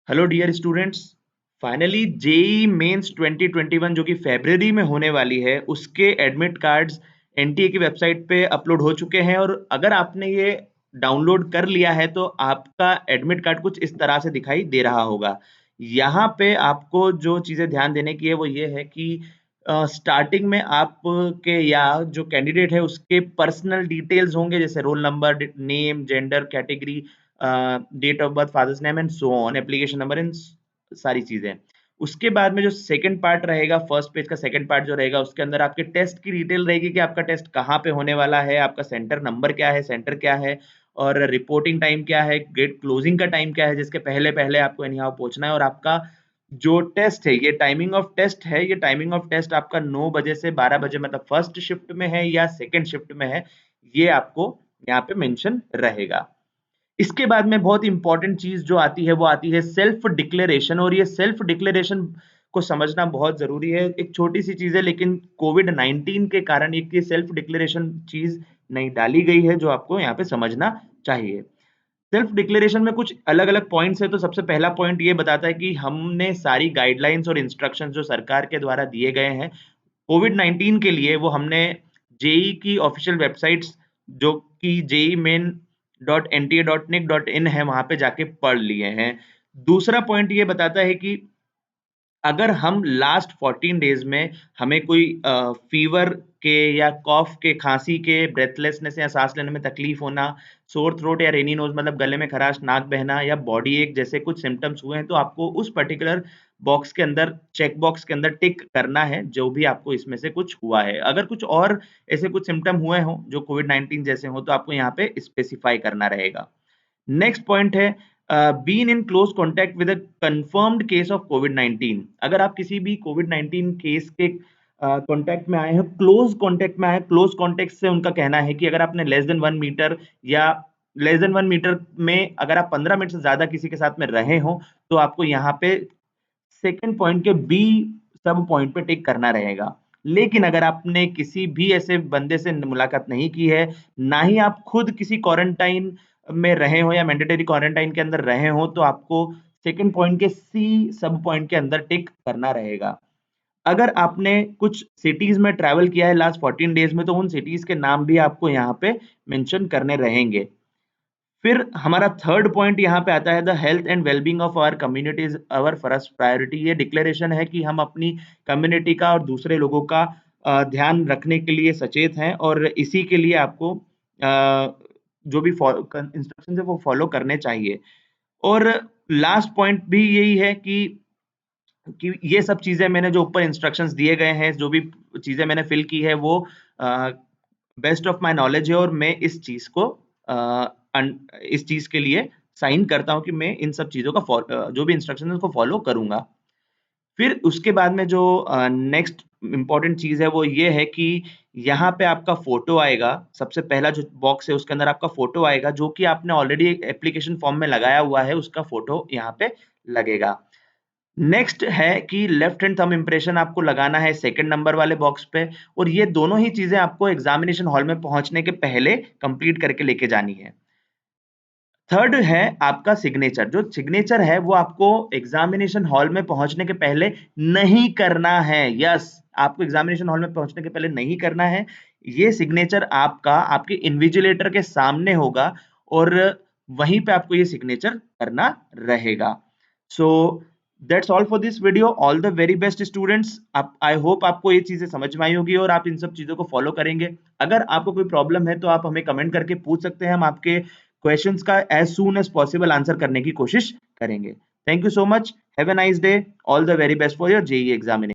Hello dear students. Finally JEE Mains 2021 जो कि फरवरी में होने वाली है उसके एडमिट कार्ड्स एनटीए की वेबसाइट पे अपलोड हो चुके हैं। और अगर आपने ये डाउनलोड कर लिया है तो आपका एडमिट कार्ड कुछ इस तरह से दिखाई दे रहा होगा। यहाँ पे आपको जो चीज़ें ध्यान देने की है वो ये है कि स्टार्टिंग में आपके या जो कैंडिडेट है उसके पर्सनल डिटेल्स होंगे, जैसे roll number, name, gender, category, date of birth, father's name and so on, application number, इन सारी चीजें। उसके बाद में जो सेकंड पार्ट रहेगा, फर्स्ट पेज का सेकंड पार्ट जो रहेगा, उसके अंदर आपके टेस्ट की डिटेल रहेगी कि आपका टेस्ट कहाँ पे होने वाला है, आपका सेंटर नंबर क्या है, सेंटर क्या है, और रिपोर्टिंग टाइम क्या है, गेट क्लोजिंग का टाइम क्या है, जिसके पहले पहले आपको एनी हाउ पहुंचना है। और आपका जो टेस्ट है, ये टाइमिंग ऑफ टेस्ट है, ये टाइमिंग ऑफ टेस्ट आपका 9 बजे से 12 बजे, मतलब फर्स्ट शिफ्ट में है या सेकंड शिफ्ट में है, ये आपको यहाँ पे मेंशन रहेगा। इसके बाद में बहुत इंपॉर्टेंट चीज जो आती है वो आती है सेल्फ डिक्लेरेशन। और ये सेल्फ डिक्लेरेशन को समझना बहुत जरूरी है। एक छोटी सी चीज है, लेकिन कोविड 19 के कारण एक ये सेल्फ डिक्लेरेशन चीज नहीं डाली गई है, जो आपको यहाँ पे समझना चाहिए। सेल्फ डिक्लेरेशन में कुछ अलग अलग पॉइंट्स है। तो सबसे पहला पॉइंट ये बताता है कि हमने सारी गाइडलाइंस और इंस्ट्रक्शंस जो सरकार के द्वारा दिए गए हैं कोविड 19 के लिए, वो हमने जेई की ऑफिशियल वेबसाइट्स जो कि jemain.nta.nic.in है, वहां पे जाके पढ़ लिए हैं। दूसरा पॉइंट ये बताता है कि अगर हम लास्ट 14 डेज में हमें कोई फीवर के या कॉफ के, खांसी के, ब्रेथलेसनेस या सांस लेने में तकलीफ होना, सोर थ्रोट या रेनी नोज मतलब गले में खराश, नाक बहना या बॉडी एक जैसे कुछ सिम्टम्स हुए हैं, तो आपको उस पर्टिकुलर बॉक्स के अंदर, चेक बॉक्स के अंदर टिक करना है जो भी आपको इसमें से कुछ हुआ है। अगर कुछ और ऐसे कुछ सिम्टम हुए हों जो कोविड 19 जैसे हो, तो आपको यहाँ पे स्पेसिफाई करना रहेगा। नेक्स्ट पॉइंट है been in close contact with a confirmed case of covid 19। अगर आप किसी भी कोविड 19 केस के कॉन्टैक्ट में आए हैं, क्लोज कॉन्टैक्ट में आए, क्लोज कॉन्टैक्ट से उनका कहना है कि अगर आपने लेस देन 1 मीटर या लेस देन 1 मीटर में अगर आप 15 मिनट से ज्यादा किसी के साथ में रहे हो, तो आपको यहाँ पे सेकंड पॉइंट के बी सब पॉइंट पे टिक करना रहेगा। लेकिन अगर आपने किसी भी ऐसे बंदे से मुलाकात नहीं की है, ना ही आप खुद किसी क्वारंटाइन में रहे हो या मैंडेटरी क्वारंटाइन के अंदर रहे हो, तो आपको सेकंड पॉइंट के सी सब पॉइंट के अंदर टिक करना रहेगा। अगर आपने कुछ सिटीज में ट्रैवल किया है लास्ट 14 डेज में, तो उन सिटीज के नाम भी आपको यहाँ पे मेंशन करने रहेंगे। फिर हमारा थर्ड पॉइंट यहाँ पे आता है, the health and wellbeing of our community is our first priority. ये डिक्लेरेशन है कि हम अपनी कम्युनिटी का और दूसरे लोगों का ध्यान रखने के लिए सचेत हैं, और इसी के लिए आपको जो भी इंस्ट्रक्शन है वो फॉलो करने चाहिए। और लास्ट पॉइंट भी यही है कि ये सब चीजें मैंने जो ऊपर इंस्ट्रक्शंस दिए गए हैं, जो भी चीजें मैंने फिल की है, वो बेस्ट ऑफ माय नॉलेज है, और मैं इस चीज को इस चीज के लिए साइन करता हूं कि मैं इन सब चीजों का जो भी इंस्ट्रक्शन है उसको फॉलो करूंगा। फिर उसके बाद में जो नेक्स्ट इंपॉर्टेंट चीज है वो ये है कि यहाँ पे आपका फोटो आएगा। सबसे पहला जो बॉक्स है उसके अंदर आपका फोटो आएगा, जो कि आपने ऑलरेडी एप्लीकेशन फॉर्म में लगाया हुआ है, उसका फोटो यहाँ पे लगेगा। नेक्स्ट है कि लेफ्ट हैंड थंब इंप्रेशन आपको लगाना है सेकंड नंबर वाले बॉक्स पे। और ये दोनों ही चीजें आपको एग्जामिनेशन हॉल में पहुंचने के पहले कंप्लीट करके लेके जानी है। थर्ड है आपका सिग्नेचर। जो सिग्नेचर है वो आपको एग्जामिनेशन हॉल में पहुंचने के पहले नहीं करना है। यस, आपको एग्जामिनेशन हॉल में पहुंचने के पहले नहीं करना है। ये सिग्नेचर आपका आपके इन्विजिलेटर के सामने होगा, और वहीं पे आपको ये सिग्नेचर करना रहेगा। So that's all for this video. All the very best students. आप, आई होप आपको ये चीजें समझ में आई होगी और आप इन सब चीजों को फॉलो करेंगे। अगर आपको कोई प्रॉब्लम है तो आप हमें कमेंट करके पूछ सकते हैं, हम आपके क्वेश्चंस का as soon as possible answer करने की कोशिश करेंगे। Thank you so much, have a nice day, all the very best for your JEE examination.